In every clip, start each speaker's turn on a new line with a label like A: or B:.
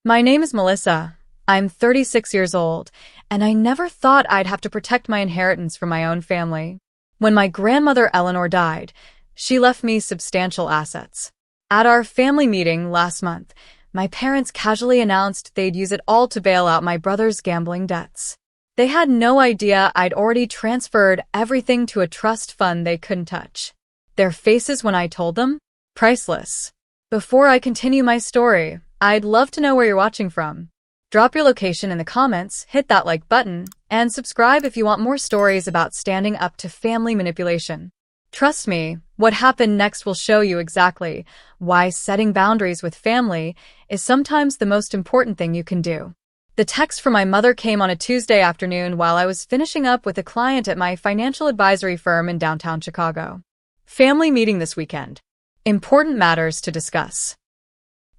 A: My name is Melissa. I'm 36 years old, and I never thought I'd have to protect my inheritance from my own family. When my grandmother Eleanor died, she left me substantial assets. At our family meeting last month, my parents casually announced they'd use it all to bail out my brother's gambling debts. They had no idea I'd already transferred everything to a trust fund they couldn't touch. Their faces when I told them? Priceless. Before I continue my story, I'd love to know where you're watching from. Drop your location in the comments, hit that like button, and subscribe if you want more stories about standing up to family manipulation. Trust me, what happened next will show you exactly why setting boundaries with family is sometimes the most important thing you can do. The text from my mother came on a Tuesday afternoon while I was finishing up with a client at my financial advisory firm in downtown Chicago. Family meeting this weekend. Important matters to discuss.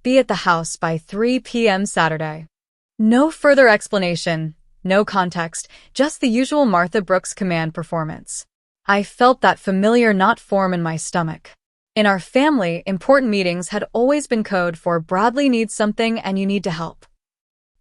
A: Be at the house by 3 p.m. Saturday. No further explanation, no context, just the usual Martha Brooks command performance. I felt that familiar knot form in my stomach. In our family, important meetings had always been code for Bradley needs something and you need to help.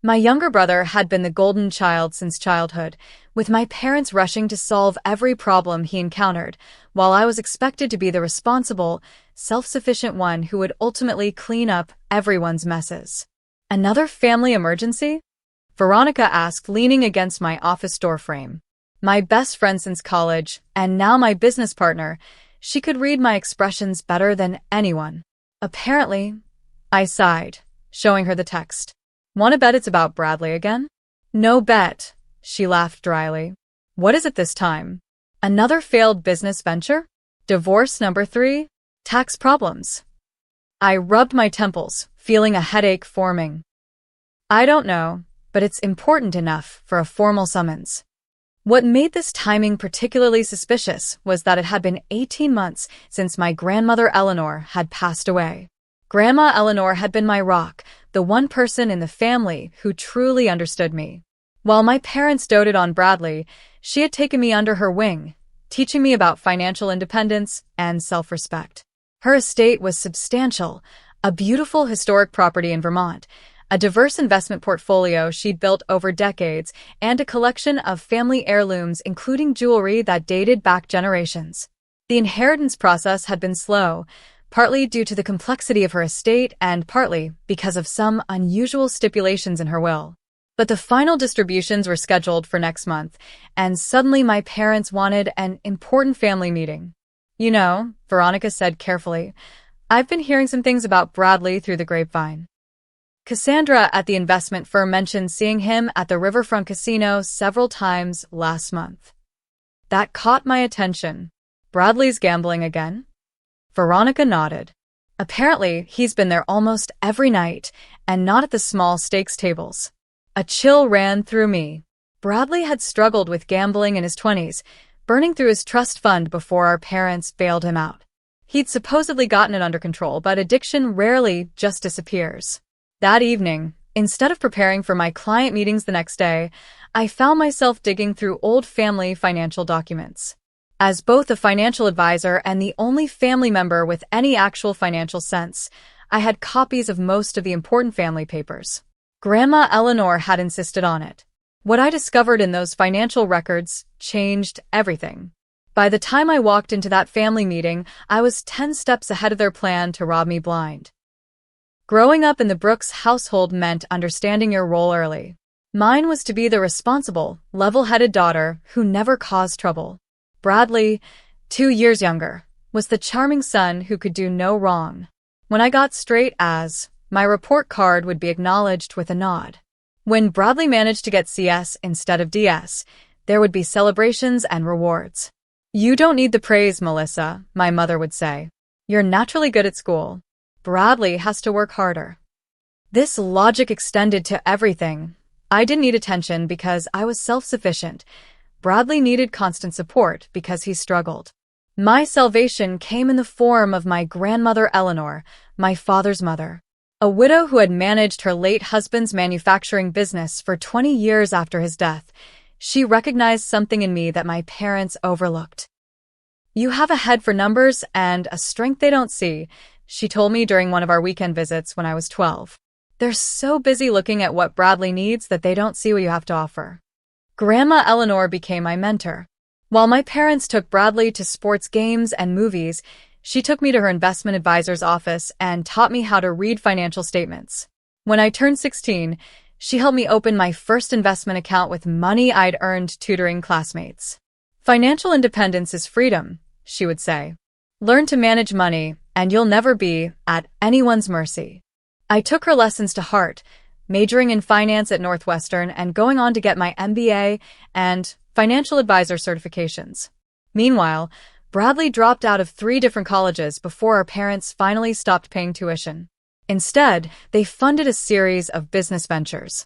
A: My younger brother had been the golden child since childhood, with my parents rushing to solve every problem he encountered, while I was expected to be the responsible, self-sufficient one who would ultimately clean up everyone's messes. Another family emergency? Veronica asked, leaning against my office door frame. My best friend since college, and now my business partner, she could read my expressions better than anyone. Apparently, I sighed, showing her the text. Want to bet it's about Bradley again? No bet, she laughed dryly. What is it this time? Another failed business venture? Divorce number 3? Tax problems? I rubbed my temples, feeling a headache forming. I don't know, but it's important enough for a formal summons. What made this timing particularly suspicious was that it had been 18 months since my grandmother Eleanor had passed away. Grandma Eleanor had been my rock, the one person in the family who truly understood me. While my parents doted on Bradley, she had taken me under her wing, teaching me about financial independence and self-respect. Her estate was substantial, a beautiful historic property in Vermont, a diverse investment portfolio she'd built over decades, and a collection of family heirlooms including jewelry that dated back generations. The inheritance process had been slow, partly due to the complexity of her estate and partly because of some unusual stipulations in her will. But the final distributions were scheduled for next month, and suddenly my parents wanted an important family meeting. You know, Veronica said carefully, I've been hearing some things about Bradley through the grapevine. Cassandra at the investment firm mentioned seeing him at the Riverfront Casino several times last month. That caught my attention. Bradley's gambling again? Veronica nodded. Apparently, he's been there almost every night, and not at the small stakes tables. A chill ran through me. Bradley had struggled with gambling in his 20s, burning through his trust fund before our parents bailed him out. He'd supposedly gotten it under control, but addiction rarely just disappears. That evening, instead of preparing for my client meetings the next day, I found myself digging through old family financial documents. As both a financial advisor and the only family member with any actual financial sense, I had copies of most of the important family papers. Grandma Eleanor had insisted on it. What I discovered in those financial records changed everything. By the time I walked into that family meeting, I was 10 steps ahead of their plan to rob me blind. Growing up in the Brooks household meant understanding your role early. Mine was to be the responsible, level-headed daughter who never caused trouble. Bradley, 2 years younger, was the charming son who could do no wrong. When I got straight A's, my report card would be acknowledged with a nod. When Bradley managed to get CS instead of DS, there would be celebrations and rewards. You don't need the praise, Melissa, my mother would say. You're naturally good at school. Bradley has to work harder. This logic extended to everything. I didn't need attention because I was self-sufficient. Bradley needed constant support because he struggled. My salvation came in the form of my grandmother Eleanor, my father's mother. A widow who had managed her late husband's manufacturing business for 20 years after his death, she recognized something in me that my parents overlooked. You have a head for numbers and a strength they don't see, she told me during one of our weekend visits when I was 12. They're so busy looking at what Bradley needs that they don't see what you have to offer. Grandma Eleanor became my mentor. While my parents took Bradley to sports games and movies, she took me to her investment advisor's office and taught me how to read financial statements. When I turned 16, she helped me open my first investment account with money I'd earned tutoring classmates. Financial independence is freedom, she would say. Learn to manage money, and you'll never be at anyone's mercy. I took her lessons to heart, majoring in finance at Northwestern and going on to get my MBA and financial advisor certifications. Meanwhile, Bradley dropped out of 3 different colleges before our parents finally stopped paying tuition. Instead, they funded a series of business ventures.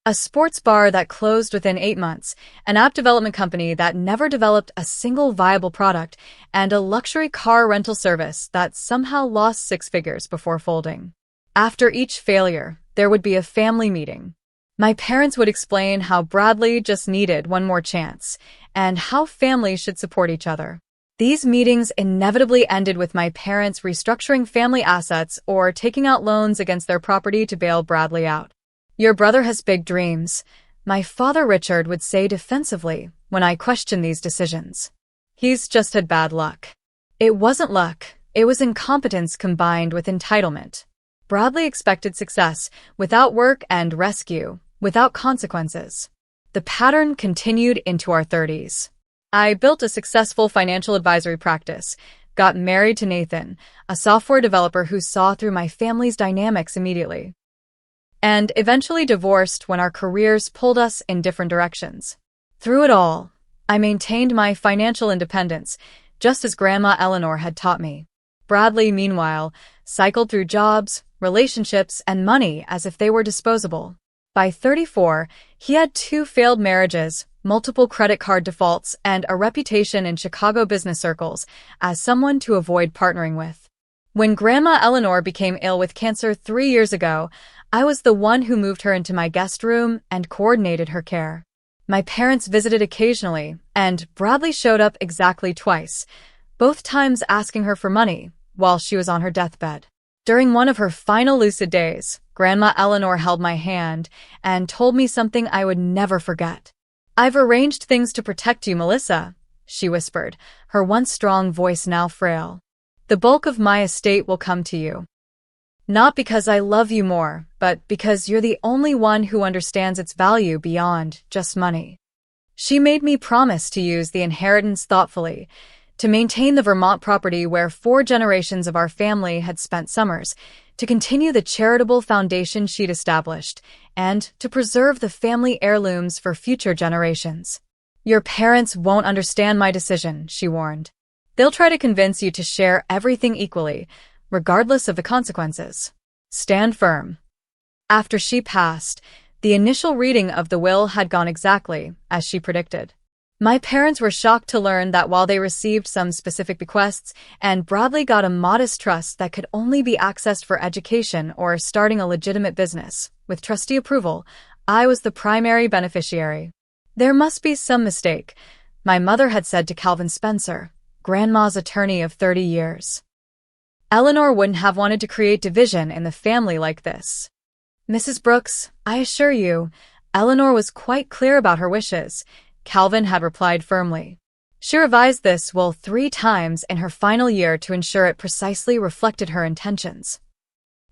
A: A sports bar that closed within 8 months, an app development company that never developed a single viable product, and a luxury car rental service that somehow lost 6 figures before folding. After each failure, there would be a family meeting. My parents would explain how Bradley just needed one more chance, and how families should support each other. These meetings inevitably ended with my parents restructuring family assets or taking out loans against their property to bail Bradley out. "Your brother has big dreams," my father Richard would say defensively when I questioned these decisions. "He's just had bad luck." It wasn't luck, it was incompetence combined with entitlement. Bradley expected success without work and rescue, without consequences. The pattern continued into our 30s. I built a successful financial advisory practice, got married to Nathan, a software developer who saw through my family's dynamics immediately, and eventually divorced when our careers pulled us in different directions. Through it all, I maintained my financial independence, just as Grandma Eleanor had taught me. Bradley, meanwhile, cycled through jobs, relationships, and money as if they were disposable. By 34, he had 2 failed marriages, multiple credit card defaults, and a reputation in Chicago business circles as someone to avoid partnering with. When Grandma Eleanor became ill with cancer 3 years ago, I was the one who moved her into my guest room and coordinated her care. My parents visited occasionally, and Bradley showed up exactly twice, both times asking her for money while she was on her deathbed. During one of her final lucid days, Grandma Eleanor held my hand and told me something I would never forget. "I've arranged things to protect you, Melissa," she whispered, her once strong voice now frail. "The bulk of my estate will come to you. Not because I love you more, but because you're the only one who understands its value beyond just money." She made me promise to use the inheritance thoughtfully, to maintain the Vermont property where 4 generations of our family had spent summers, to continue the charitable foundation she'd established, and to preserve the family heirlooms for future generations. "Your parents won't understand my decision," she warned. "They'll try to convince you to share everything equally, regardless of the consequences. Stand firm." After she passed, the initial reading of the will had gone exactly as she predicted. My parents were shocked to learn that while they received some specific bequests, and Bradley got a modest trust that could only be accessed for education or starting a legitimate business, with trustee approval, I was the primary beneficiary. "There must be some mistake," my mother had said to Calvin Spencer, Grandma's attorney of 30 years. "Eleanor wouldn't have wanted to create division in the family like this." "Mrs. Brooks, I assure you, Eleanor was quite clear about her wishes," Calvin had replied firmly. She revised this will 3 times in her final year to ensure it precisely reflected her intentions.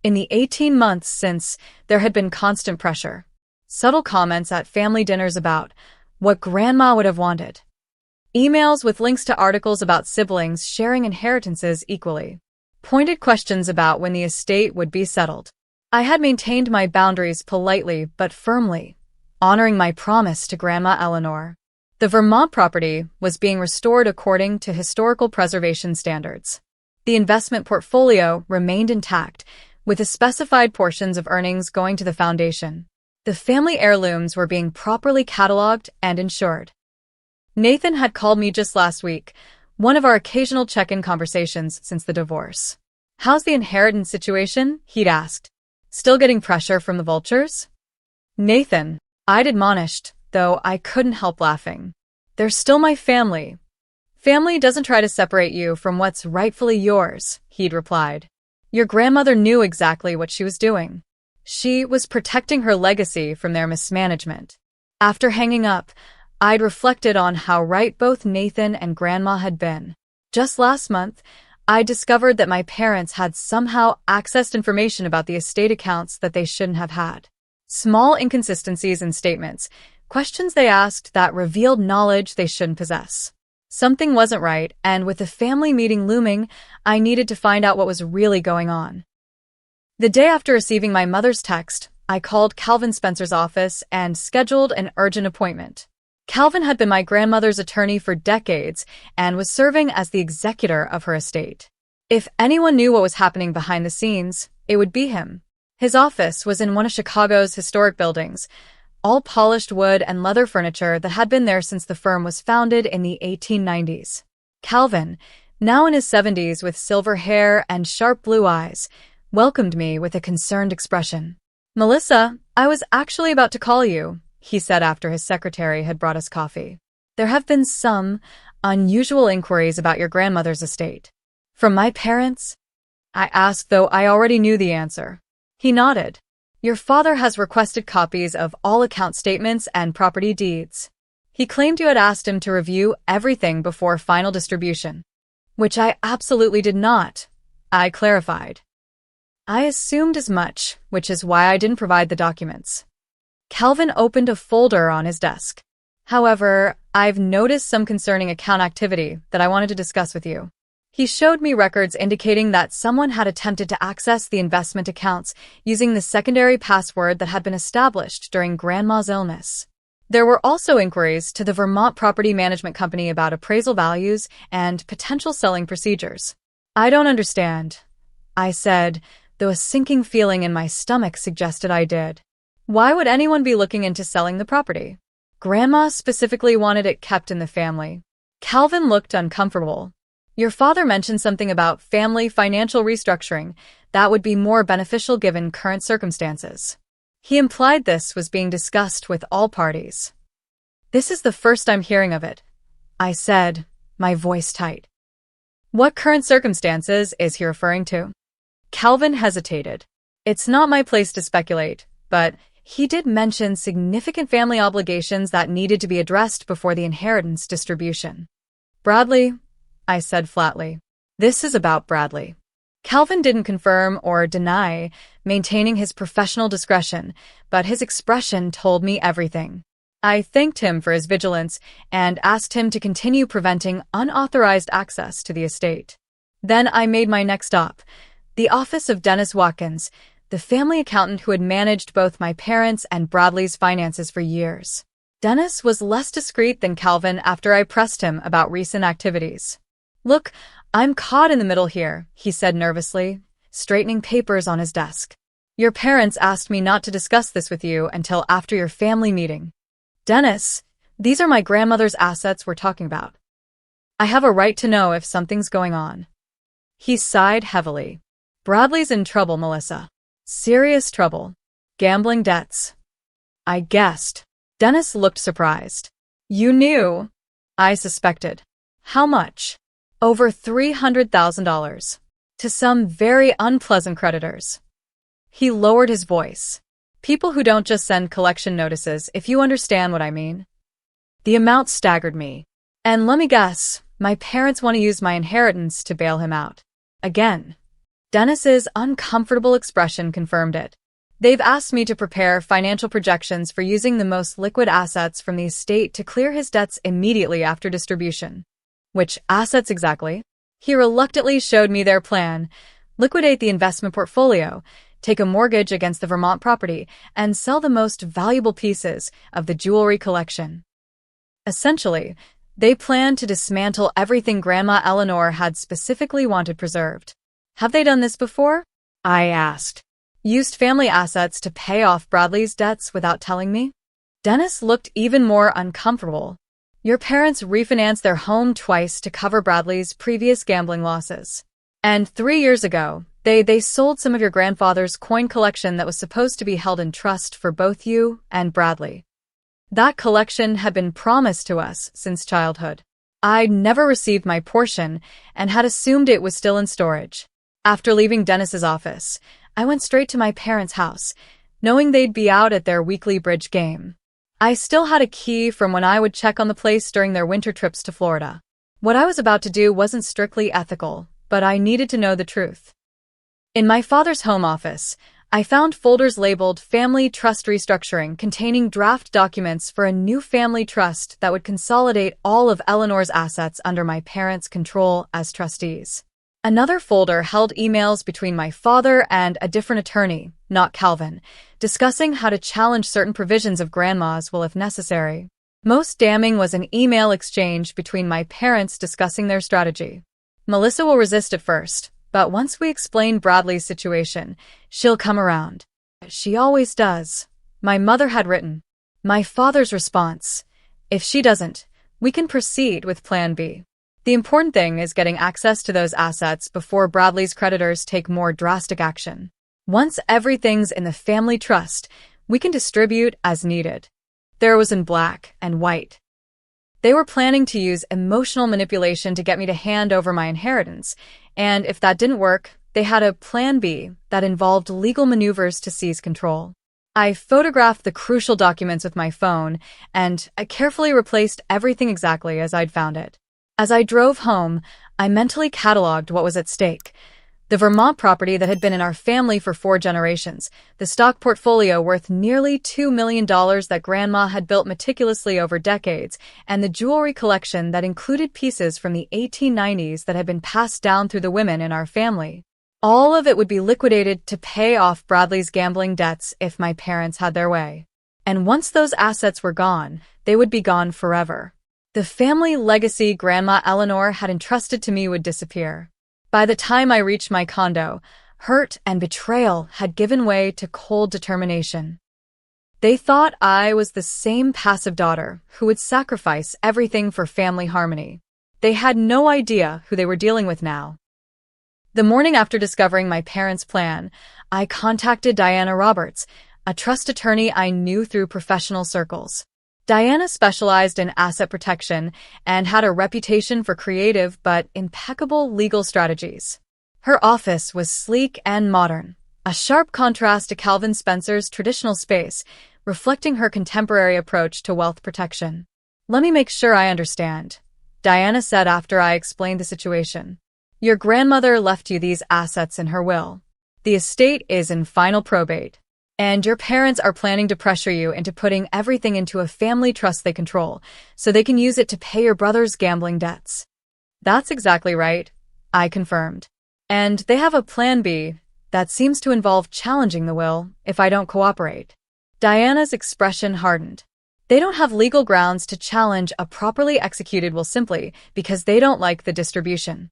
A: In the 18 months since, there had been constant pressure. Subtle comments at family dinners about what Grandma would have wanted. Emails with links to articles about siblings sharing inheritances equally. Pointed questions about when the estate would be settled. I had maintained my boundaries politely but firmly, honoring my promise to Grandma Eleanor. The Vermont property was being restored according to historical preservation standards. The investment portfolio remained intact, with the specified portions of earnings going to the foundation. The family heirlooms were being properly cataloged and insured. Nathan had called me just last week, one of our occasional check-in conversations since the divorce. "How's the inheritance situation?" he'd asked. "Still getting pressure from the vultures?" "Nathan," I'd admonished, though I couldn't help laughing. "They're still my family." "Family doesn't try to separate you from what's rightfully yours," he'd replied. "Your grandmother knew exactly what she was doing. She was protecting her legacy from their mismanagement. After hanging up, I'd reflected on how right both Nathan and Grandma had been. Just last month, I discovered that my parents had somehow accessed information about the estate accounts that they shouldn't have had. Small inconsistencies in statements, questions they asked that revealed knowledge they shouldn't possess. Something wasn't right, and with the family meeting looming, I needed to find out what was really going on. The day after receiving my mother's text, I called Calvin Spencer's office and scheduled an urgent appointment. Calvin had been my grandmother's attorney for decades and was serving as the executor of her estate. If anyone knew what was happening behind the scenes, it would be him. His office was in one of Chicago's historic buildings, all polished wood and leather furniture that had been there since the firm was founded in the 1890s. Calvin, now in his 70s with silver hair and sharp blue eyes, welcomed me with a concerned expression. "Melissa, I was actually about to call you," he said after his secretary had brought us coffee. "There have been some unusual inquiries about your grandmother's estate." "From my parents?" I asked, though I already knew the answer. He nodded. "Your father has requested copies of all account statements and property deeds. He claimed you had asked him to review everything before final distribution." "Which I absolutely did not," I clarified. "I assumed as much, which is why I didn't provide the documents." Calvin opened a folder on his desk. "However, I've noticed some concerning account activity that I wanted to discuss with you." He showed me records indicating that someone had attempted to access the investment accounts using the secondary password that had been established during Grandma's illness. There were also inquiries to the Vermont Property Management Company about appraisal values and potential selling procedures. "I don't understand," I said, though a sinking feeling in my stomach suggested I did. "Why would anyone be looking into selling the property?" "Grandma specifically wanted it kept in the family." Calvin looked uncomfortable. "Your father mentioned something about family financial restructuring that would be more beneficial given current circumstances. He implied this was being discussed with all parties." "This is the first I'm hearing of it," I said, my voice tight. "What current circumstances is he referring to?" Calvin hesitated. "It's not my place to speculate, but he did mention significant family obligations that needed to be addressed before the inheritance distribution." "Bradley," I said flatly. "This is about Bradley." Calvin didn't confirm or deny, maintaining his professional discretion, but his expression told me everything. I thanked him for his vigilance and asked him to continue preventing unauthorized access to the estate. Then I made my next stop, the office of Dennis Watkins, the family accountant who had managed both my parents' and Bradley's finances for years. Dennis was less discreet than Calvin after I pressed him about recent activities. "Look, I'm caught in the middle here," he said nervously, straightening papers on his desk. "Your parents asked me not to discuss this with you until after your family meeting." "Dennis, these are my grandmother's assets we're talking about. I have a right to know if something's going on." He sighed heavily. "Bradley's in trouble, Melissa. Serious trouble. Gambling debts." I guessed. Dennis looked surprised. "You knew?" I suspected. "How much?" "Over $300,000. To some very unpleasant creditors." He lowered his voice. "People who don't just send collection notices, if you understand what I mean." The amount staggered me. "And let me guess, my parents want to use my inheritance to bail him out." Again. Dennis's uncomfortable expression confirmed it. "They've asked me to prepare financial projections for using the most liquid assets from the estate to clear his debts immediately after distribution." "Which assets exactly?" He reluctantly showed me their plan: liquidate the investment portfolio, take a mortgage against the Vermont property, and sell the most valuable pieces of the jewelry collection. Essentially, they planned to dismantle everything Grandma Eleanor had specifically wanted preserved. "Have they done this before?" I asked. "Used family assets to pay off Bradley's debts without telling me?" Dennis looked even more uncomfortable. "Your parents refinanced their home twice to cover Bradley's previous gambling losses. And 3 years ago, they sold some of your grandfather's coin collection that was supposed to be held in trust for both you and Bradley. That collection had been promised to us since childhood. I'd never received my portion and had assumed it was still in storage." After leaving Dennis's office, I went straight to my parents' house, knowing they'd be out at their weekly bridge game. I still had a key from when I would check on the place during their winter trips to Florida. What I was about to do wasn't strictly ethical, but I needed to know the truth. In my father's home office, I found folders labeled Family Trust Restructuring containing draft documents for a new family trust that would consolidate all of Eleanor's assets under my parents' control as trustees. Another folder held emails between my father and a different attorney, not Calvin, discussing how to challenge certain provisions of Grandma's will if necessary. Most damning was an email exchange between my parents discussing their strategy. Melissa will resist at first, but once we explain Bradley's situation, she'll come around. She always does. My mother had written. My father's response: if she doesn't, we can proceed with Plan B. The important thing is getting access to those assets before Bradley's creditors take more drastic action. Once everything's in the family trust, we can distribute as needed. There was in black and white. They were planning to use emotional manipulation to get me to hand over my inheritance, and if that didn't work, they had a Plan B that involved legal maneuvers to seize control. I photographed the crucial documents with my phone, and I carefully replaced everything exactly as I'd found it. As I drove home, I mentally cataloged what was at stake. The Vermont property that had been in our family for 4 generations, the stock portfolio worth nearly $2 million that Grandma had built meticulously over decades, and the jewelry collection that included pieces from the 1890s that had been passed down through the women in our family. All of it would be liquidated to pay off Bradley's gambling debts if my parents had their way. And once those assets were gone, they would be gone forever. The family legacy Grandma Eleanor had entrusted to me would disappear. By the time I reached my condo, hurt and betrayal had given way to cold determination. They thought I was the same passive daughter who would sacrifice everything for family harmony. They had no idea who they were dealing with now. The morning after discovering my parents' plan, I contacted Diana Roberts, a trust attorney I knew through professional circles. Diana specialized in asset protection and had a reputation for creative but impeccable legal strategies. Her office was sleek and modern, a sharp contrast to Calvin Spencer's traditional space, reflecting her contemporary approach to wealth protection. "Let me make sure I understand," Diana said after I explained the situation. "Your grandmother left you these assets in her will. The estate is in final probate, and your parents are planning to pressure you into putting everything into a family trust they control, so they can use it to pay your brother's gambling debts." "That's exactly right," I confirmed. "And they have a Plan B that seems to involve challenging the will if I don't cooperate." Diana's expression hardened. "They don't have legal grounds to challenge a properly executed will simply because they don't like the distribution.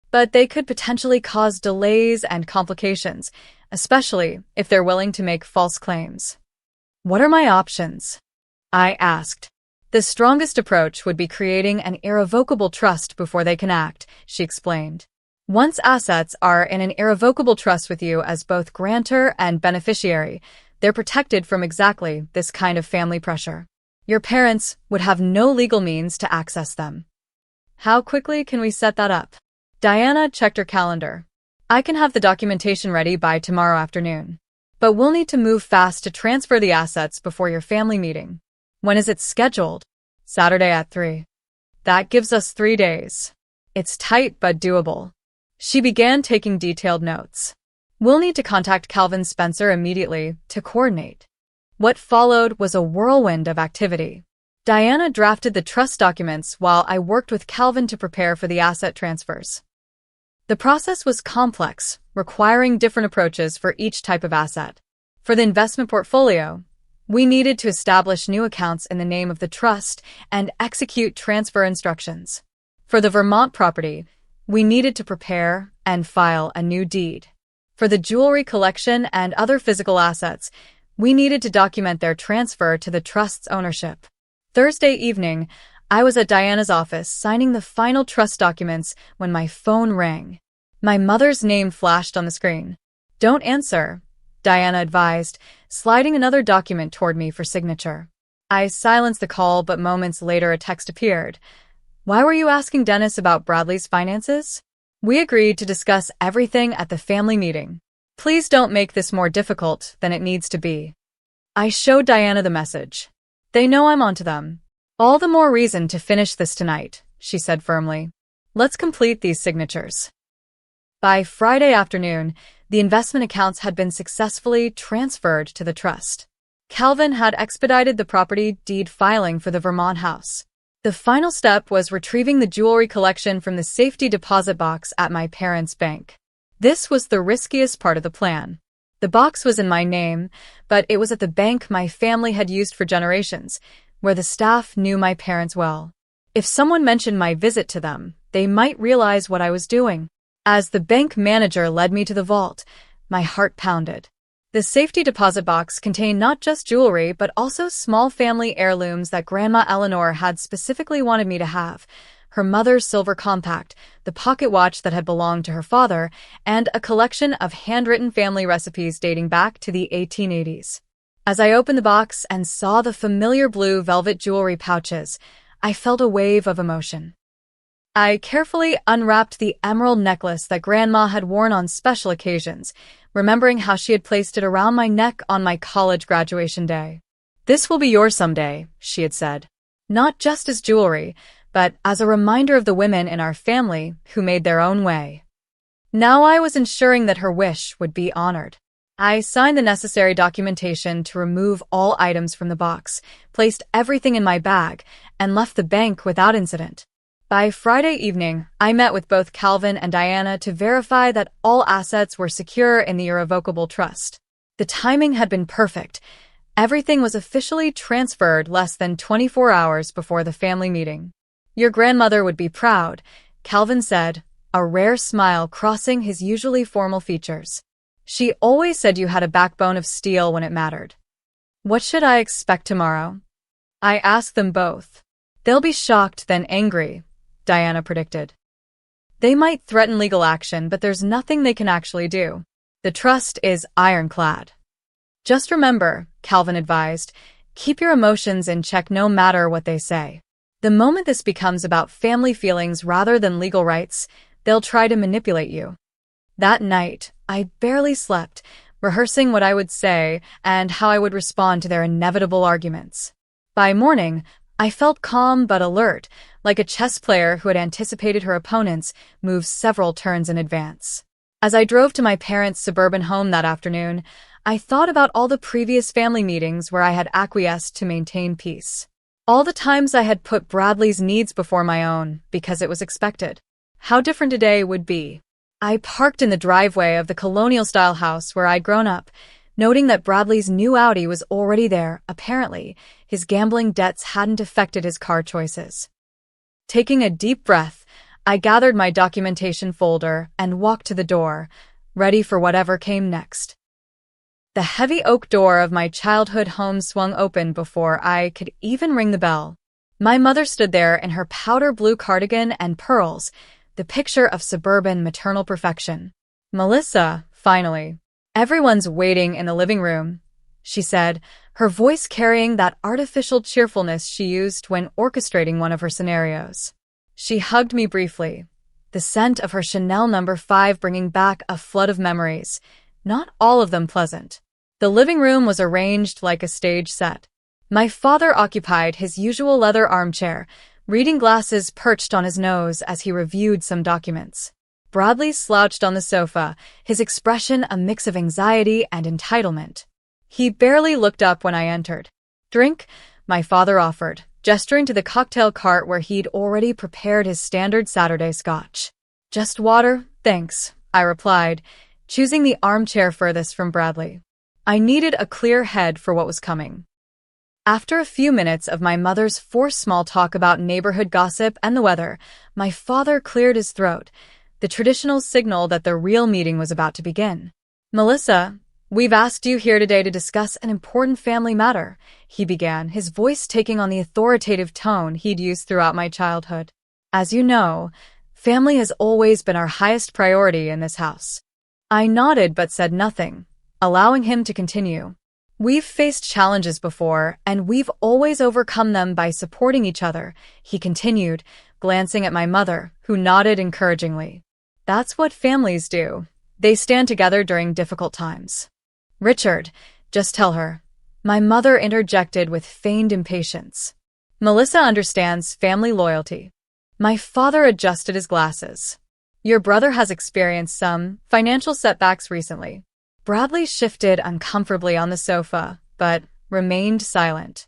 A: But they could potentially cause delays and complications, especially if they're willing to make false claims." "What are my options?" I asked. "The strongest approach would be creating an irrevocable trust before they can act," she explained. "Once assets are in an irrevocable trust with you as both grantor and beneficiary, they're protected from exactly this kind of family pressure. Your parents would have no legal means to access them." "How quickly can we set that up?" Diana checked her calendar. "I can have the documentation ready by tomorrow afternoon. But we'll need to move fast to transfer the assets before your family meeting." "When is it scheduled?" "Saturday at 3. That gives us 3 days. It's tight but doable." She began taking detailed notes. "We'll need to contact Calvin Spencer immediately to coordinate." What followed was a whirlwind of activity. Diana drafted the trust documents while I worked with Calvin to prepare for the asset transfers. The process was complex, requiring different approaches for each type of asset. For the investment portfolio, we needed to establish new accounts in the name of the trust and execute transfer instructions. For the Vermont property, we needed to prepare and file a new deed. For the jewelry collection and other physical assets, we needed to document their transfer to the trust's ownership. Thursday evening, I was at Diana's office signing the final trust documents when my phone rang. My mother's name flashed on the screen. "Don't answer," Diana advised, sliding another document toward me for signature. I silenced the call, but moments later a text appeared. "Why were you asking Dennis about Bradley's finances?" "We agreed to discuss everything at the family meeting." Please don't make this more difficult than it needs to be. I showed Diana the message. They know I'm onto them. All the more reason to finish this tonight, she said firmly. Let's complete these signatures. By Friday afternoon, the investment accounts had been successfully transferred to the trust. Calvin had expedited the property deed filing for the Vermont house. The final step was retrieving the jewelry collection from the safety deposit box at my parents' bank. This was the riskiest part of the plan. The box was in my name, but it was at the bank my family had used for generations, where the staff knew my parents well. If someone mentioned my visit to them, they might realize what I was doing. As the bank manager led me to the vault, my heart pounded. The safety deposit box contained not just jewelry, but also small family heirlooms that Grandma Eleanor had specifically wanted me to have. Her mother's silver compact, the pocket watch that had belonged to her father, and a collection of handwritten family recipes dating back to the 1880s. As I opened the box and saw the familiar blue velvet jewelry pouches, I felt a wave of emotion. I carefully unwrapped the emerald necklace that Grandma had worn on special occasions, remembering how she had placed it around my neck on my college graduation day. This will be yours someday, she had said. Not just as jewelry, but as a reminder of the women in our family who made their own way. Now I was ensuring that her wish would be honored. I signed the necessary documentation to remove all items from the box, placed everything in my bag, and left the bank without incident. By Friday evening, I met with both Calvin and Diana to verify that all assets were secure in the irrevocable trust. The timing had been perfect. Everything was officially transferred less than 24 hours before the family meeting. Your grandmother would be proud, Calvin said, a rare smile crossing his usually formal features. She always said you had a backbone of steel when it mattered. What should I expect tomorrow? I asked them both. They'll be shocked, then angry, Diana predicted. They might threaten legal action, but there's nothing they can actually do. The trust is ironclad. Just remember, Calvin advised, keep your emotions in check no matter what they say. The moment this becomes about family feelings rather than legal rights, they'll try to manipulate you. That night, I barely slept, rehearsing what I would say and how I would respond to their inevitable arguments. By morning, I felt calm but alert, like a chess player who had anticipated her opponent's moves several turns in advance. As I drove to my parents' suburban home that afternoon, I thought about all the previous family meetings where I had acquiesced to maintain peace. All the times I had put Bradley's needs before my own because it was expected. How different today would be. I parked in the driveway of the colonial-style house where I'd grown up, noting that Bradley's new Audi was already there. Apparently, his gambling debts hadn't affected his car choices. Taking a deep breath, I gathered my documentation folder and walked to the door, ready for whatever came next. The heavy oak door of my childhood home swung open before I could even ring the bell. My mother stood there in her powder blue cardigan and pearls, the picture of suburban maternal perfection. Melissa, finally. Everyone's waiting in the living room, she said, her voice carrying that artificial cheerfulness she used when orchestrating one of her scenarios. She hugged me briefly, the scent of her Chanel No. 5 bringing back a flood of memories, not all of them pleasant. The living room was arranged like a stage set. My father occupied his usual leather armchair, reading glasses perched on his nose as he reviewed some documents. Bradley slouched on the sofa, his expression a mix of anxiety and entitlement. He barely looked up when I entered. Drink, my father offered, gesturing to the cocktail cart where he'd already prepared his standard Saturday scotch. Just water, thanks, I replied, choosing the armchair furthest from Bradley. I needed a clear head for what was coming. After a few minutes of my mother's forced small talk about neighborhood gossip and the weather, my father cleared his throat, the traditional signal that the real meeting was about to begin. Melissa, we've asked you here today to discuss an important family matter, he began, his voice taking on the authoritative tone he'd used throughout my childhood. As you know, family has always been our highest priority in this house. I nodded but said nothing, allowing him to continue. We've faced challenges before, and we've always overcome them by supporting each other, he continued, glancing at my mother, who nodded encouragingly. That's what families do, They stand together during difficult times. Richard, just tell her. My mother interjected with feigned impatience. Melissa understands family loyalty. My father adjusted his glasses. Your brother has experienced some financial setbacks recently. Bradley shifted uncomfortably on the sofa, but remained silent.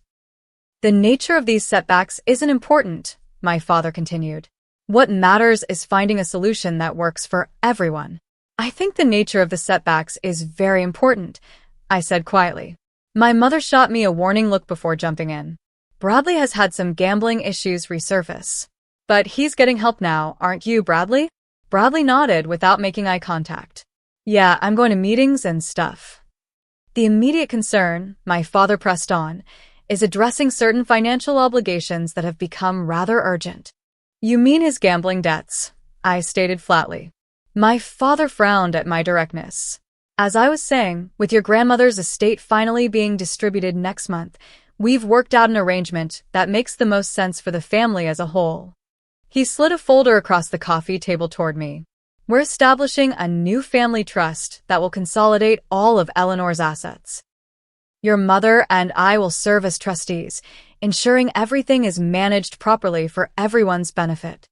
A: The nature of these setbacks isn't important, my father continued. What matters is finding a solution that works for everyone. I think the nature of the setbacks is very important, I said quietly. My mother shot me a warning look before jumping in. Bradley has had some gambling issues resurface. But he's getting help now, aren't you, Bradley? Bradley nodded without making eye contact. Yeah, I'm going to meetings and stuff. The immediate concern, my father pressed on, is addressing certain financial obligations that have become rather urgent. You mean his gambling debts, I stated flatly. My father frowned at my directness. As I was saying, with your grandmother's estate finally being distributed next month, we've worked out an arrangement that makes the most sense for the family as a whole. He slid a folder across the coffee table toward me. We're establishing a new family trust that will consolidate all of Eleanor's assets. Your mother and I will serve as trustees, ensuring everything is managed properly for everyone's benefit.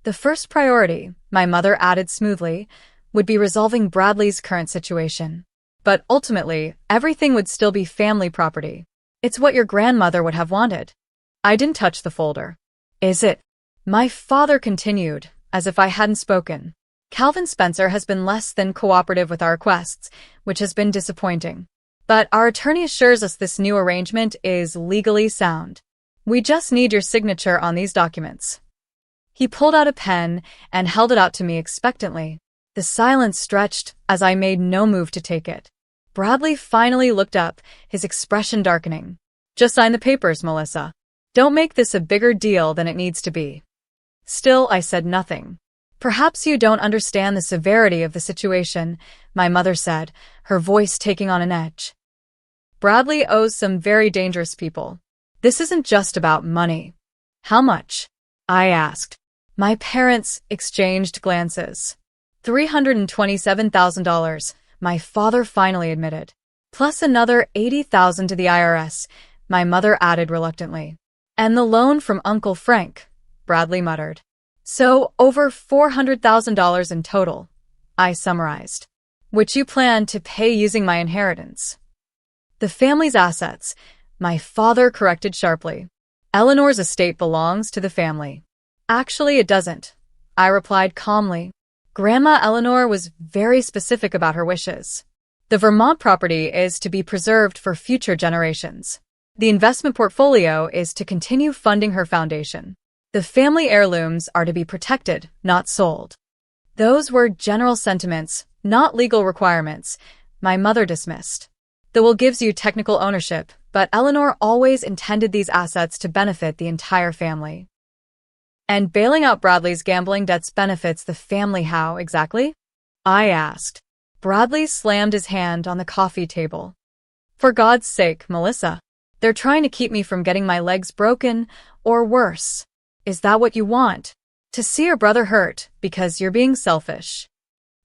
A: The first priority, my mother added smoothly, would be resolving Bradley's current situation. But ultimately, everything would still be family property. It's what your grandmother would have wanted. I didn't touch the folder. Is it? My father continued, as if I hadn't spoken. Calvin Spencer has been less than cooperative with our requests, which has been disappointing. But our attorney assures us this new arrangement is legally sound. We just need your signature on these documents. He pulled out a pen and held it out to me expectantly. The silence stretched as I made no move to take it. Bradley finally looked up, his expression darkening. Just sign the papers, Melissa. Don't make this a bigger deal than it needs to be. Still, I said nothing. Perhaps you don't understand the severity of the situation, my mother said, her voice taking on an edge. Bradley owes some very dangerous people. This isn't just about money. How much? I asked. My parents exchanged glances. $327,000, my father finally admitted. Plus another $80,000 to the IRS, my mother added reluctantly. And the loan from Uncle Frank, Bradley muttered. So, over $400,000 in total, I summarized. Which you plan to pay using my inheritance. The family's assets, my father corrected sharply. Eleanor's estate belongs to the family. Actually, it doesn't, I replied calmly. Grandma Eleanor was very specific about her wishes. The Vermont property is to be preserved for future generations. The investment portfolio is to continue funding her foundation. The family heirlooms are to be protected, not sold. Those were general sentiments, not legal requirements, my mother dismissed. The will gives you technical ownership, but Eleanor always intended these assets to benefit the entire family. And bailing out Bradley's gambling debts benefits the family how, exactly? I asked. Bradley slammed his hand on the coffee table. For God's sake, Melissa. They're trying to keep me from getting my legs broken, or worse. Is that what you want? To see your brother hurt, because you're being selfish.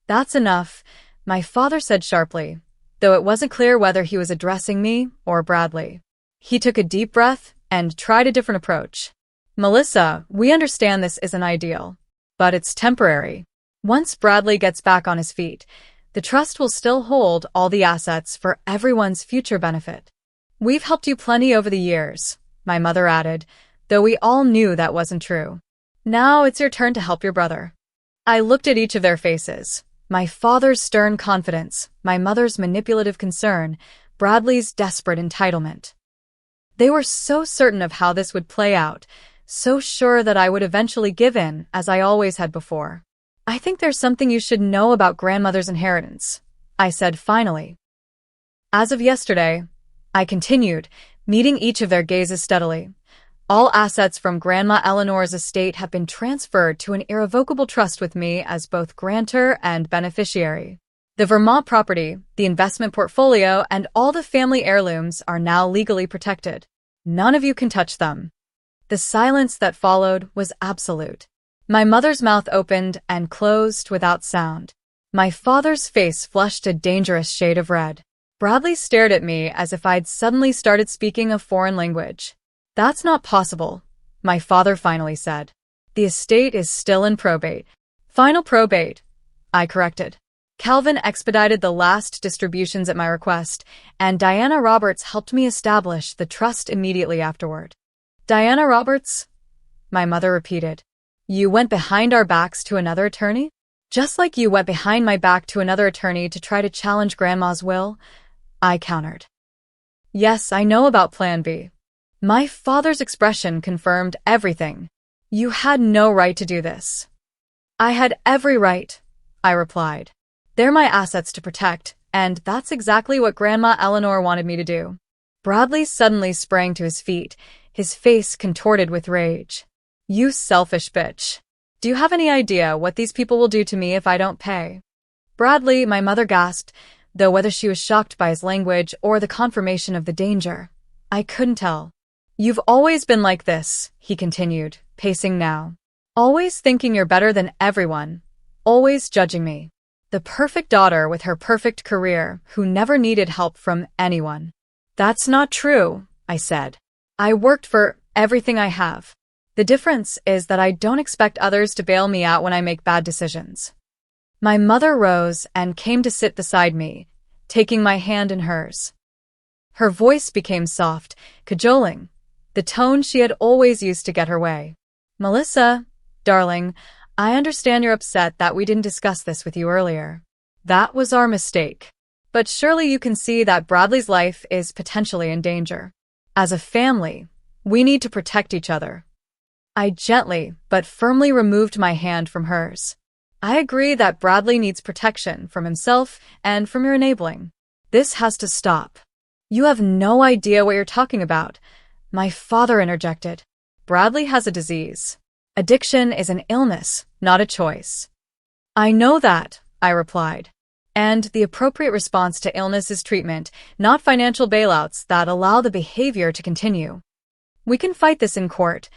A: That's enough, my father said sharply, though it wasn't clear whether he was addressing me or Bradley. He took a deep breath and tried a different approach. Melissa, we understand this isn't ideal, but it's temporary. Once Bradley gets back on his feet, the trust will still hold all the assets for everyone's future benefit. We've helped you plenty over the years, my mother added, though we all knew that wasn't true. Now it's your turn to help your brother. I looked at each of their faces. My father's stern confidence, my mother's manipulative concern, Bradley's desperate entitlement. They were so certain of how this would play out, so sure that I would eventually give in, as I always had before. I think there's something you should know about grandmother's inheritance, I said finally. As of yesterday, I continued, meeting each of their gazes steadily. All assets from Grandma Eleanor's estate have been transferred to an irrevocable trust with me as both grantor and beneficiary. The Vermont property, the investment portfolio, and all the family heirlooms are now legally protected. None of you can touch them. The silence that followed was absolute. My mother's mouth opened and closed without sound. My father's face flushed a dangerous shade of red. Bradley stared at me as if I'd suddenly started speaking a foreign language. That's not possible, my father finally said. The estate is still in probate. Final probate, I corrected. Calvin expedited the last distributions at my request, and Diana Roberts helped me establish the trust immediately afterward. Diana Roberts? My mother repeated. You went behind our backs to another attorney? Just like you went behind my back to another attorney to try to challenge Grandma's will, I countered. Yes, I know about Plan B. My father's expression confirmed everything. You had no right to do this. I had every right, I replied. They're my assets to protect, and that's exactly what Grandma Eleanor wanted me to do. Bradley suddenly sprang to his feet, his face contorted with rage. You selfish bitch. Do you have any idea what these people will do to me if I don't pay? Bradley, my mother gasped, though whether she was shocked by his language or the confirmation of the danger, I couldn't tell. You've always been like this, he continued, pacing now. Always thinking you're better than everyone. Always judging me. The perfect daughter with her perfect career who never needed help from anyone. That's not true, I said. I worked for everything I have. The difference is that I don't expect others to bail me out when I make bad decisions. My mother rose and came to sit beside me, taking my hand in hers. Her voice became soft, cajoling, the tone she had always used to get her way. Melissa, darling, I understand you're upset that we didn't discuss this with you earlier. That was our mistake. But surely you can see that Bradley's life is potentially in danger. As a family, we need to protect each other. I gently but firmly removed my hand from hers. I agree that Bradley needs protection from himself and from your enabling. This has to stop. You have no idea what you're talking about, my father interjected. Bradley has a disease. Addiction is an illness, not a choice. I know that, I replied. And the appropriate response to illness is treatment, not financial bailouts that allow the behavior to continue. We can fight this in court,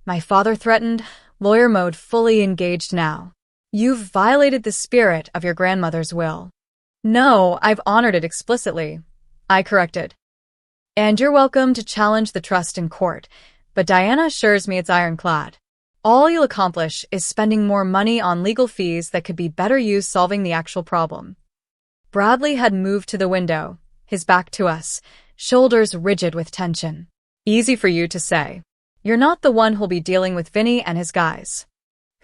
A: my father threatened, lawyer mode fully engaged now. You've violated the spirit of your grandmother's will. No, I've honored it explicitly, I corrected. And you're welcome to challenge the trust in court, but Diana assures me it's ironclad. All you'll accomplish is spending more money on legal fees that could be better used solving the actual problem. Bradley had moved to the window, his back to us, shoulders rigid with tension. Easy for you to say. You're not the one who'll be dealing with Vinny and his guys.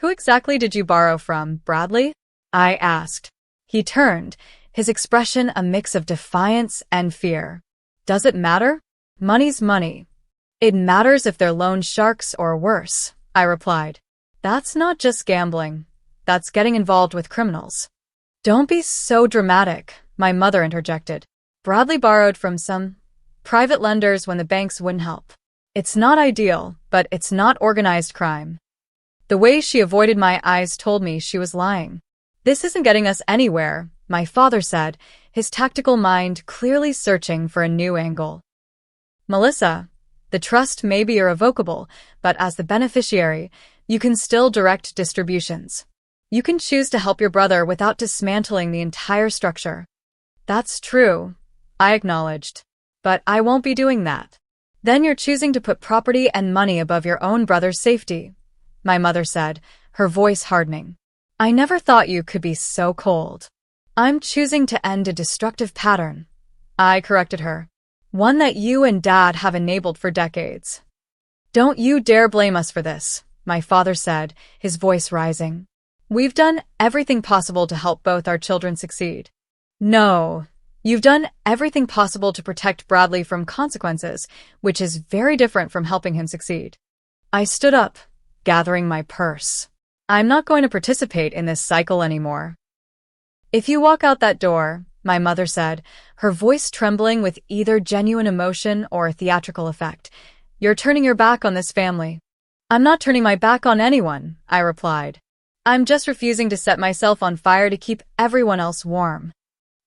A: Who exactly did you borrow from, Bradley? I asked. He turned, his expression a mix of defiance and fear. Does it matter? Money's money. It matters if they're loan sharks or worse, I replied. That's not just gambling. That's getting involved with criminals. Don't be so dramatic, my mother interjected. Bradley borrowed from some private lenders when the banks wouldn't help. It's not ideal, but it's not organized crime. The way she avoided my eyes told me she was lying. This isn't getting us anywhere, my father said, his tactical mind clearly searching for a new angle. Melissa, the trust may be irrevocable, but as the beneficiary, you can still direct distributions. You can choose to help your brother without dismantling the entire structure. That's true, I acknowledged. But I won't be doing that. Then you're choosing to put property and money above your own brother's safety, my mother said, her voice hardening. I never thought you could be so cold. I'm choosing to end a destructive pattern, I corrected her. One that you and Dad have enabled for decades. Don't you dare blame us for this, my father said, his voice rising. We've done everything possible to help both our children succeed. No. You've done everything possible to protect Bradley from consequences, which is very different from helping him succeed. I stood up, gathering my purse. I'm not going to participate in this cycle anymore. If you walk out that door, my mother said, her voice trembling with either genuine emotion or theatrical effect, you're turning your back on this family. I'm not turning my back on anyone, I replied. I'm just refusing to set myself on fire to keep everyone else warm.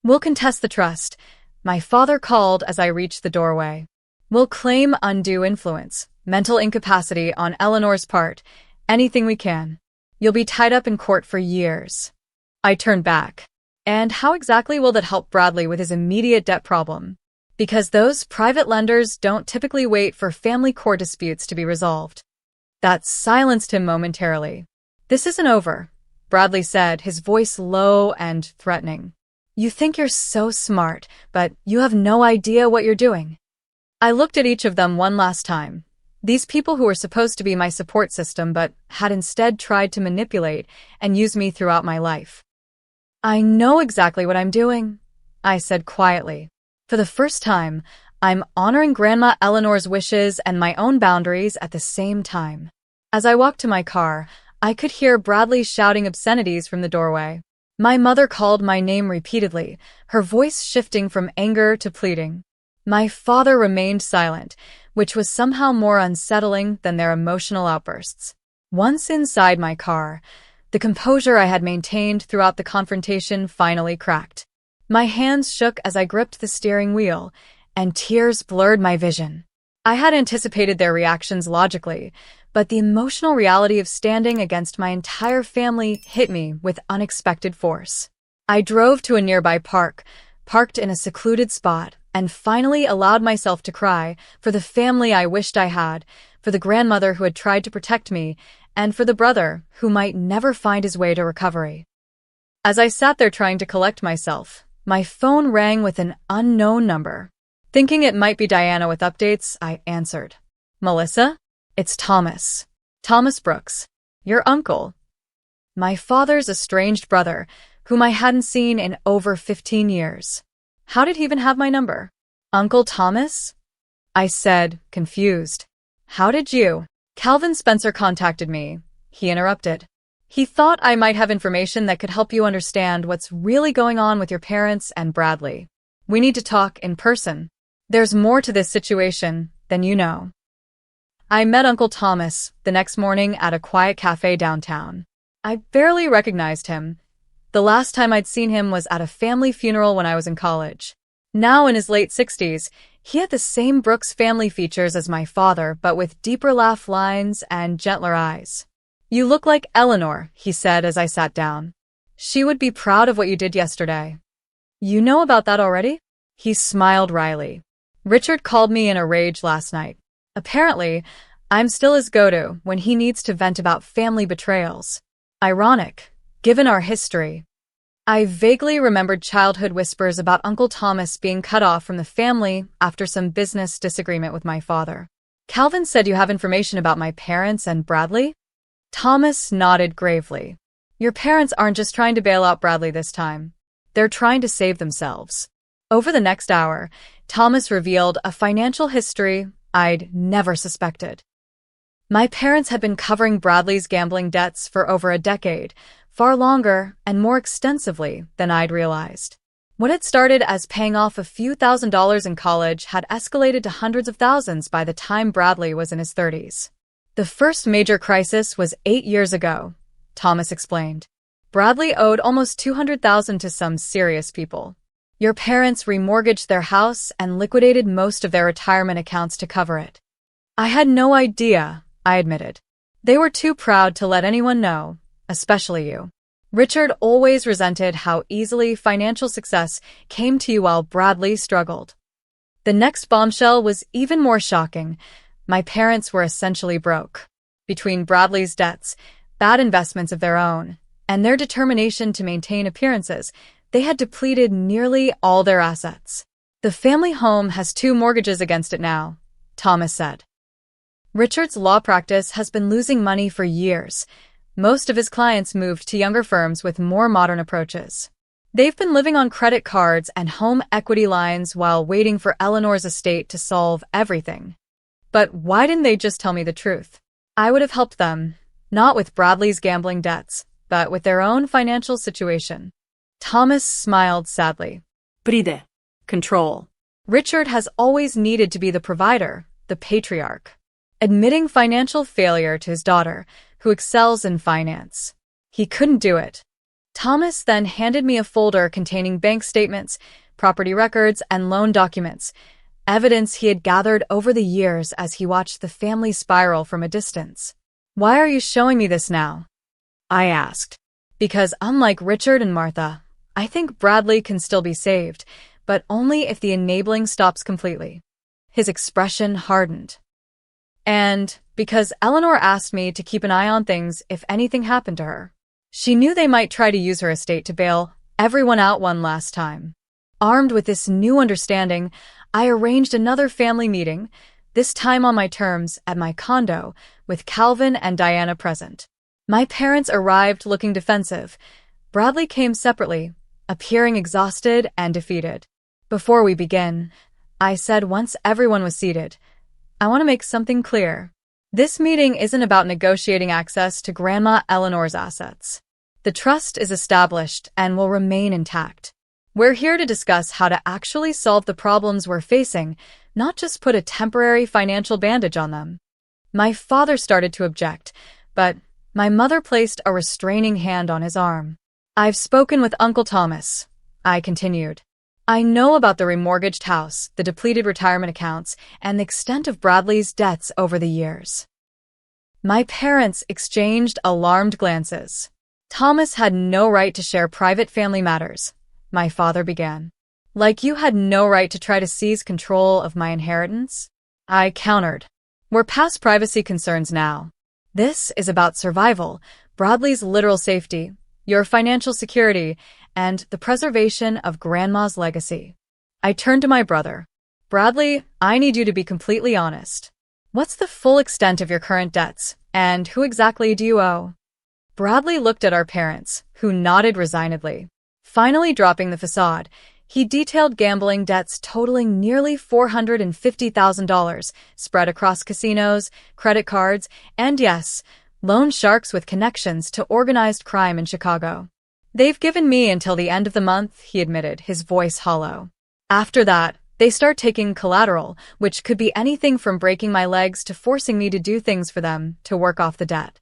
A: We'll contest the trust, my father called as I reached the doorway. We'll claim undue influence, mental incapacity on Eleanor's part, anything we can. You'll be tied up in court for years. I turned back. And how exactly will that help Bradley with his immediate debt problem? Because those private lenders don't typically wait for family court disputes to be resolved. That silenced him momentarily. "This isn't over," Bradley said, his voice low and threatening. "You think you're so smart, but you have no idea what you're doing." I looked at each of them one last time. These people who were supposed to be my support system but had instead tried to manipulate and use me throughout my life. "I know exactly what I'm doing," I said quietly. For the first time, I'm honoring Grandma Eleanor's wishes and my own boundaries at the same time. As I walked to my car, I could hear Bradley shouting obscenities from the doorway. My mother called my name repeatedly, her voice shifting from anger to pleading. My father remained silent, which was somehow more unsettling than their emotional outbursts. Once inside my car, the composure I had maintained throughout the confrontation finally cracked. My hands shook as I gripped the steering wheel, and tears blurred my vision. I had anticipated their reactions logically, but the emotional reality of standing against my entire family hit me with unexpected force. I drove to a nearby park, parked in a secluded spot, and finally allowed myself to cry for the family I wished I had, for the grandmother who had tried to protect me, and for the brother who might never find his way to recovery. As I sat there trying to collect myself, my phone rang with an unknown number. Thinking it might be Diana with updates, I answered. "Melissa? It's Thomas. Thomas Brooks. Your uncle." My father's estranged brother, whom I hadn't seen in over 15 years. How did he even have my number? "Uncle Thomas?" I said, confused. "How did you?" "Calvin Spencer contacted me," he interrupted. "He thought I might have information that could help you understand what's really going on with your parents and Bradley. We need to talk in person. There's more to this situation than you know." I met Uncle Thomas the next morning at a quiet cafe downtown. I barely recognized him. The last time I'd seen him was at a family funeral when I was in college. Now in his late 60s, he had the same Brooks family features as my father, but with deeper laugh lines and gentler eyes. "You look like Eleanor," he said as I sat down. "She would be proud of what you did yesterday." "You know about that already?" He smiled wryly. "Richard called me in a rage last night. Apparently, I'm still his go-to when he needs to vent about family betrayals. Ironic, given our history." I vaguely remembered childhood whispers about Uncle Thomas being cut off from the family after some business disagreement with my father. "Calvin said you have information about my parents and Bradley?" Thomas nodded gravely. "Your parents aren't just trying to bail out Bradley this time. They're trying to save themselves." Over the next hour, Thomas revealed a financial history I'd never suspected. My parents had been covering Bradley's gambling debts for over a decade, far longer and more extensively than I'd realized. What had started as paying off a few $1,000s in college had escalated to hundreds of thousands by the time Bradley was in his 30s. "The first major crisis was 8 years ago," Thomas explained. "Bradley owed almost $200,000 to some serious people. Your parents remortgaged their house and liquidated most of their retirement accounts to cover it." "I had no idea," I admitted. "They were too proud to let anyone know, especially you. Richard always resented how easily financial success came to you while Bradley struggled." The next bombshell was even more shocking. My parents were essentially broke. Between Bradley's debts, bad investments of their own, and their determination to maintain appearances, they had depleted nearly all their assets. "The family home has 2 mortgages against it now," Thomas said. "Richard's law practice has been losing money for years. Most of his clients moved to younger firms with more modern approaches. They've been living on credit cards and home equity lines while waiting for Eleanor's estate to solve everything. But why didn't they just tell me the truth? I would have helped them, not with Bradley's gambling debts, but with their own financial situation." Thomas smiled sadly. "Bride. Control. Richard has always needed to be the provider, the patriarch, admitting financial failure to his daughter, who excels in finance. He couldn't do it." Thomas then handed me a folder containing bank statements, property records, and loan documents, evidence he had gathered over the years as he watched the family spiral from a distance. "Why are you showing me this now?" I asked. "Because unlike Richard and Martha, I think Bradley can still be saved, but only if the enabling stops completely. His expression hardened. And because Eleanor asked me to keep an eye on things if anything happened to her. She knew they might try to use her estate to bail everyone out one last time. Armed with this new understanding, I arranged another family meeting, this time on my terms at my condo, with Calvin and Diana present. My parents arrived looking defensive. Bradley came separately, appearing exhausted and defeated. Before we begin, I said once everyone was seated, I want to make something clear. This meeting isn't about negotiating access to Grandma Eleanor's assets. The trust is established and will remain intact. We're here to discuss how to actually solve the problems we're facing, not just put a temporary financial bandage on them. My father started to object, but my mother placed a restraining hand on his arm. I've spoken with Uncle Thomas, I continued. I know about the remortgaged house, the depleted retirement accounts, and the extent of Bradley's debts over the years. My parents exchanged alarmed glances. Thomas had no right to share private family matters, my father began. Like you had no right to try to seize control of my inheritance? I countered. We're past privacy concerns now. This is about survival, Bradley's literal safety, your financial security, and the preservation of Grandma's legacy. I turned to my brother. Bradley, I need you to be completely honest. What's the full extent of your current debts, and who exactly do you owe? Bradley looked at our parents, who nodded resignedly. Finally dropping the facade, he detailed gambling debts totaling nearly $450,000, spread across casinos, credit cards, and yes, loan sharks with connections to organized crime in Chicago. They've given me until the end of the month, he admitted, his voice hollow. After that, they start taking collateral, which could be anything from breaking my legs to forcing me to do things for them to work off the debt.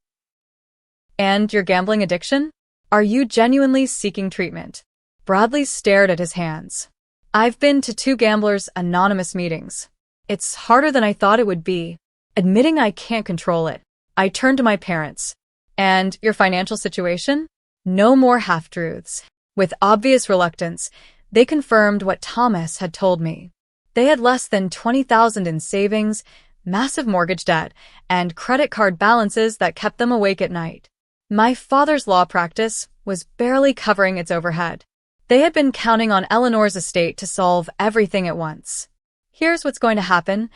A: And your gambling addiction? Are you genuinely seeking treatment? Bradley stared at his hands. I've been to 2 Gamblers Anonymous meetings. It's harder than I thought it would be. Admitting I can't control it, I turned to my parents. And your financial situation? No more half-truths. With obvious reluctance, they confirmed what Thomas had told me. They had less than $20,000 in savings, massive mortgage debt, and credit card balances that kept them awake at night. My father's law practice was barely covering its overhead. They had been counting on Eleanor's estate to solve everything at once. Here's what's going to happen,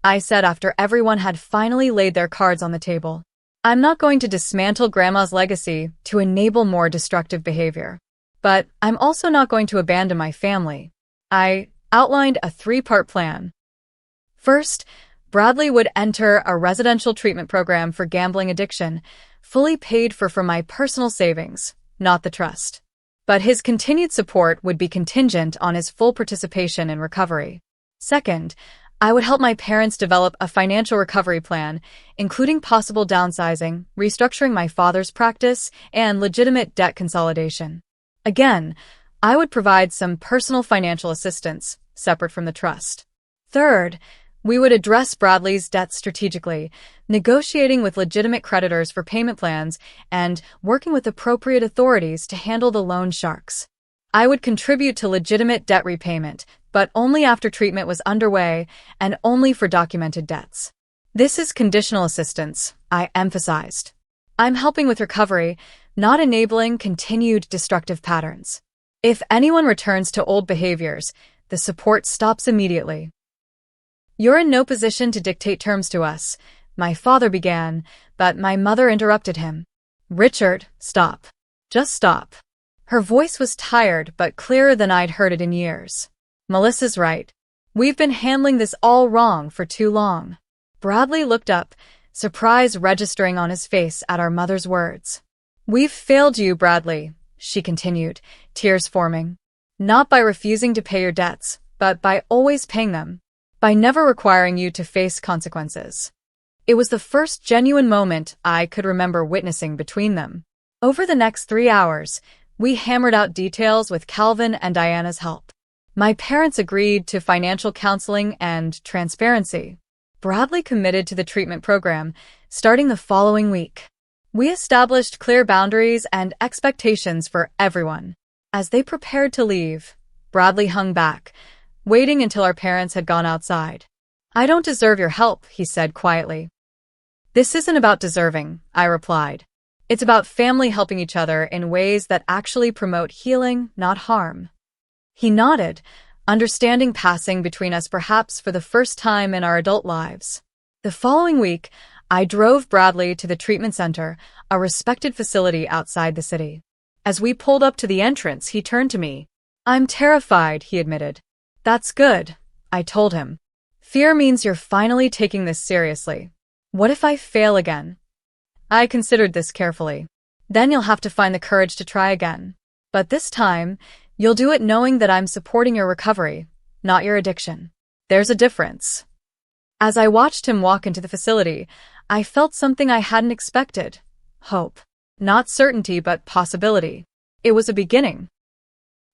A: I said after everyone had finally laid their cards on the table. I'm not going to dismantle Grandma's legacy to enable more destructive behavior. But I'm also not going to abandon my family. I outlined a 3-part plan. First, Bradley would enter a residential treatment program for gambling addiction, fully paid for from my personal savings, not the trust. But his continued support would be contingent on his full participation in recovery. Second, I would help my parents develop a financial recovery plan, including possible downsizing, restructuring my father's practice, and legitimate debt consolidation. Again, I would provide some personal financial assistance, separate from the trust. Third, we would address Bradley's debts strategically, negotiating with legitimate creditors for payment plans and working with appropriate authorities to handle the loan sharks. I would contribute to legitimate debt repayment, but only after treatment was underway and only for documented debts. This is conditional assistance, I emphasized. I'm helping with recovery, not enabling continued destructive patterns. If anyone returns to old behaviors, the support stops immediately. You're in no position to dictate terms to us, my father began, but my mother interrupted him. Richard, stop. Just stop. Her voice was tired but clearer than I'd heard it in years. Melissa's right. We've been handling this all wrong for too long. Bradley looked up, surprise registering on his face at our mother's words. We've failed you, Bradley, she continued, tears forming. Not by refusing to pay your debts, but by always paying them. By never requiring you to face consequences. It was the first genuine moment I could remember witnessing between them. Over the next 3 hours, we hammered out details with Calvin and Diana's help. My parents agreed to financial counseling and transparency. Bradley committed to the treatment program, starting the following week. We established clear boundaries and expectations for everyone. As they prepared to leave, Bradley hung back, waiting until our parents had gone outside. "I don't deserve your help," he said quietly. "This isn't about deserving," I replied. "It's about family helping each other in ways that actually promote healing, not harm." He nodded, understanding passing between us perhaps for the first time in our adult lives. The following week, I drove Bradley to the treatment center, a respected facility outside the city. As we pulled up to the entrance, he turned to me. "I'm terrified," he admitted. "That's good," I told him. "Fear means you're finally taking this seriously. What if I fail again?" "I considered this carefully. Then you'll have to find the courage to try again. But this time, you'll do it knowing that I'm supporting your recovery, not your addiction. There's a difference." As I watched him walk into the facility, I felt something I hadn't expected. Hope. Not certainty, but possibility. It was a beginning.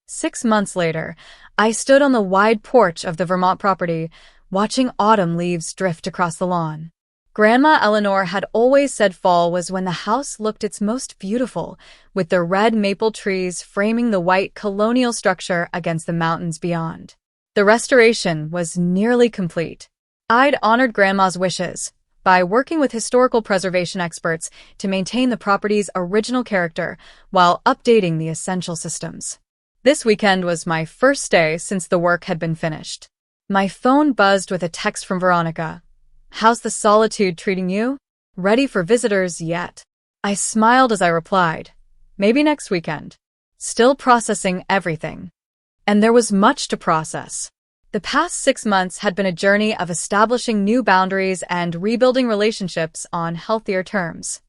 A: 6 months later, I stood on the wide porch of the Vermont property, watching autumn leaves drift across the lawn. Grandma Eleanor had always said fall was when the house looked its most beautiful, with the red maple trees framing the white colonial structure against the mountains beyond. The restoration was nearly complete. I'd honored Grandma's wishes by working with historical preservation experts to maintain the property's original character while updating the essential systems. This weekend was my first day since the work had been finished. My phone buzzed with a text from Veronica. "How's the solitude treating you? Ready for visitors yet?" I smiled as I replied, "Maybe next weekend." Still processing everything. And there was much to process. The past 6 months had been a journey of establishing new boundaries and rebuilding relationships on healthier terms.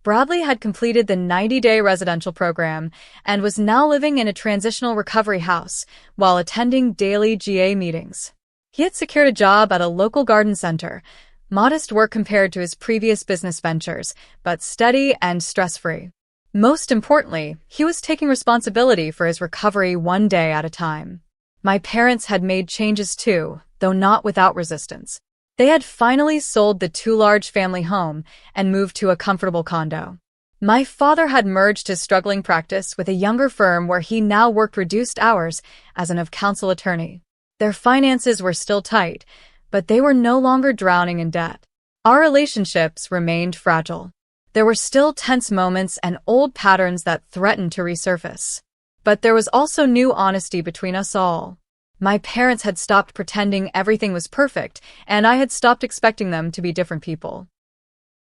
A: Bradley had completed the 90-day residential program and was now living in a transitional recovery house while attending daily GA meetings. He had secured a job at a local garden center, modest work compared to his previous business ventures, but steady and stress-free. Most importantly, he was taking responsibility for his recovery one day at a time. My parents had made changes too, though not without resistance. They had finally sold the too-large family home and moved to a comfortable condo. My father had merged his struggling practice with a younger firm where he now worked reduced hours as an of-counsel attorney. Their finances were still tight, but they were no longer drowning in debt. Our relationships remained fragile. There were still tense moments and old patterns that threatened to resurface. But there was also new honesty between us all. My parents had stopped pretending everything was perfect, and I had stopped expecting them to be different people.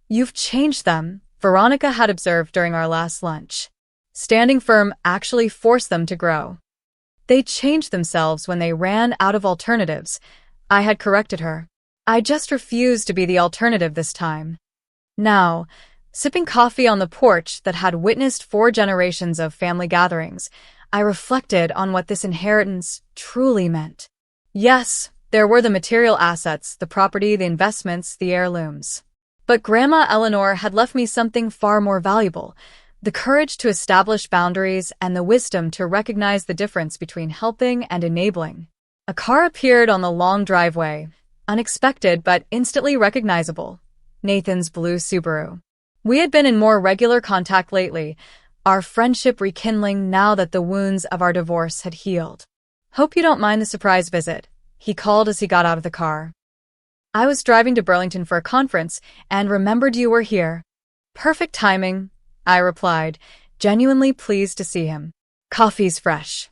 A: "You've changed them," Veronica had observed during our last lunch. Standing firm actually forced them to grow. "They changed themselves when they ran out of alternatives," I had corrected her. "I just refused to be the alternative this time." Now, sipping coffee on the porch that had witnessed 4 generations of family gatherings, I reflected on what this inheritance truly meant. Yes, there were the material assets, the property, the investments, the heirlooms. But Grandma Eleanor had left me something far more valuable, the courage to establish boundaries and the wisdom to recognize the difference between helping and enabling. A car appeared on the long driveway, unexpected but instantly recognizable. Nathan's blue Subaru. We had been in more regular contact lately, our friendship rekindling now that the wounds of our divorce had healed. "Hope you don't mind the surprise visit," he called as he got out of the car. "I was driving to Burlington for a conference and remembered you were here." "Perfect timing," I replied, genuinely pleased to see him. "Coffee's fresh."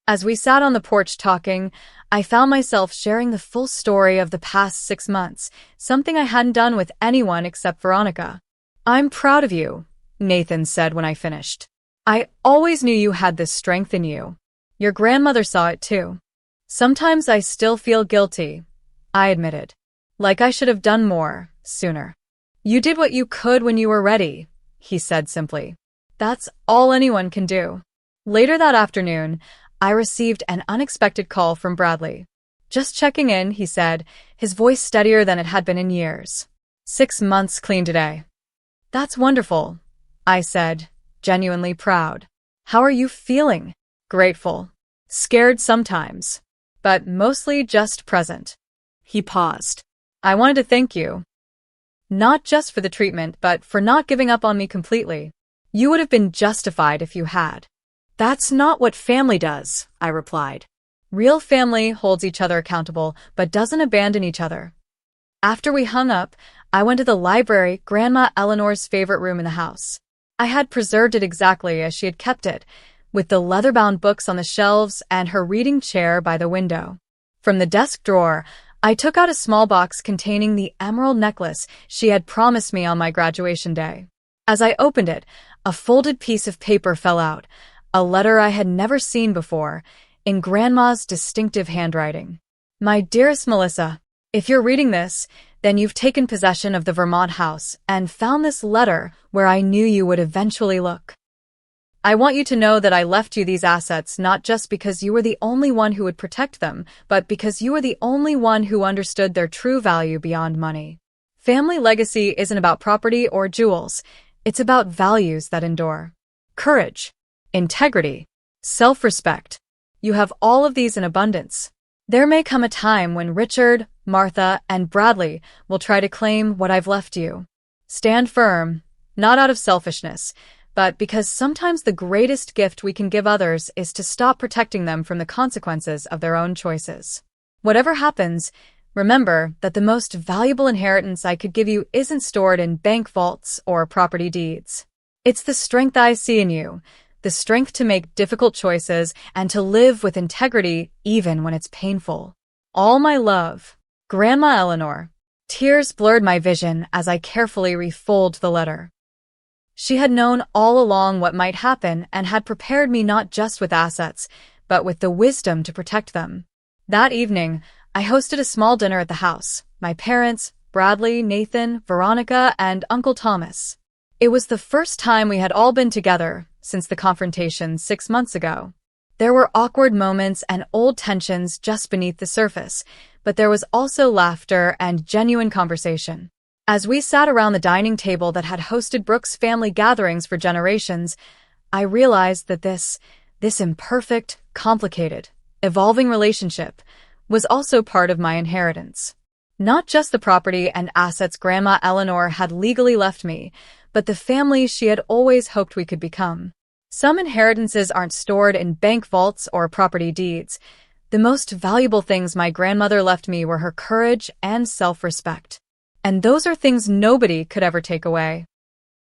A: As we sat on the porch talking, I found myself sharing the full story of the past 6 months, something I hadn't done with anyone except Veronica. "I'm proud of you," Nathan said when I finished. "I always knew you had this strength in you. Your grandmother saw it too." "Sometimes I still feel guilty," I admitted. "Like I should have done more, sooner." "You did what you could when you were ready," he said simply. "That's all anyone can do." Later that afternoon, I received an unexpected call from Bradley. "Just checking in," he said, his voice steadier than it had been in years. 6 months clean today." "That's wonderful," I said, genuinely proud. "How are you feeling?" "Grateful. Scared sometimes. But mostly just present." He paused. "I wanted to thank you. Not just for the treatment, but for not giving up on me completely. You would have been justified if you had. That's not what family does, I replied. Real family holds each other accountable, but doesn't abandon each other. After we hung up, I went to the library, Grandma Eleanor's favorite room in the house. I had preserved it exactly as she had kept it, with the leather-bound books on the shelves and her reading chair by the window. From the desk drawer, I took out a small box containing the emerald necklace she had promised me on my graduation day. As I opened it, a folded piece of paper fell out, a letter I had never seen before, in Grandma's distinctive handwriting. My dearest Melissa, if you're reading this, then you've taken possession of the Vermont house and found this letter where I knew you would eventually look. I want you to know that I left you these assets not just because you were the only one who would protect them, but because you were the only one who understood their true value beyond money. Family legacy isn't about property or jewels. It's about values that endure. Courage, integrity, self-respect. You have all of these in abundance. There may come a time when Richard, Martha, and Bradley will try to claim what I've left you. Stand firm, not out of selfishness, but because sometimes the greatest gift we can give others is to stop protecting them from the consequences of their own choices. Whatever happens, remember that the most valuable inheritance I could give you isn't stored in bank vaults or property deeds. It's the strength I see in you, the strength to make difficult choices and to live with integrity even when it's painful. All my love, Grandma Eleanor. Tears blurred my vision as I carefully refolded the letter. She had known all along what might happen and had prepared me not just with assets, but with the wisdom to protect them. That evening, I hosted a small dinner at the house. My parents, Bradley, Nathan, Veronica, and Uncle Thomas. It was the first time we had all been together since the confrontation 6 months ago. There were awkward moments and old tensions just beneath the surface, but there was also laughter and genuine conversation. As we sat around the dining table that had hosted Brooks' family gatherings for generations, I realized that this imperfect, complicated, evolving relationship was also part of my inheritance. Not just the property and assets Grandma Eleanor had legally left me, but the family she had always hoped we could become. Some inheritances aren't stored in bank vaults or property deeds. The most valuable things my grandmother left me were her courage and self-respect. And those are things nobody could ever take away.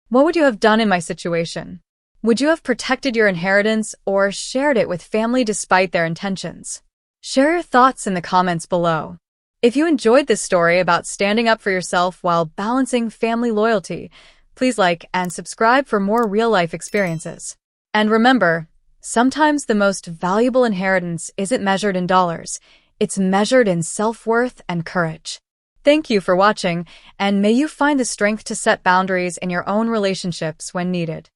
A: What would you have done in my situation? Would you have protected your inheritance or shared it with family despite their intentions? Share your thoughts in the comments below. If you enjoyed this story about standing up for yourself while balancing family loyalty, please like and subscribe for more real-life experiences. And remember, sometimes the most valuable inheritance isn't measured in dollars, it's measured in self-worth and courage. Thank you for watching, and may you find the strength to set boundaries in your own relationships when needed.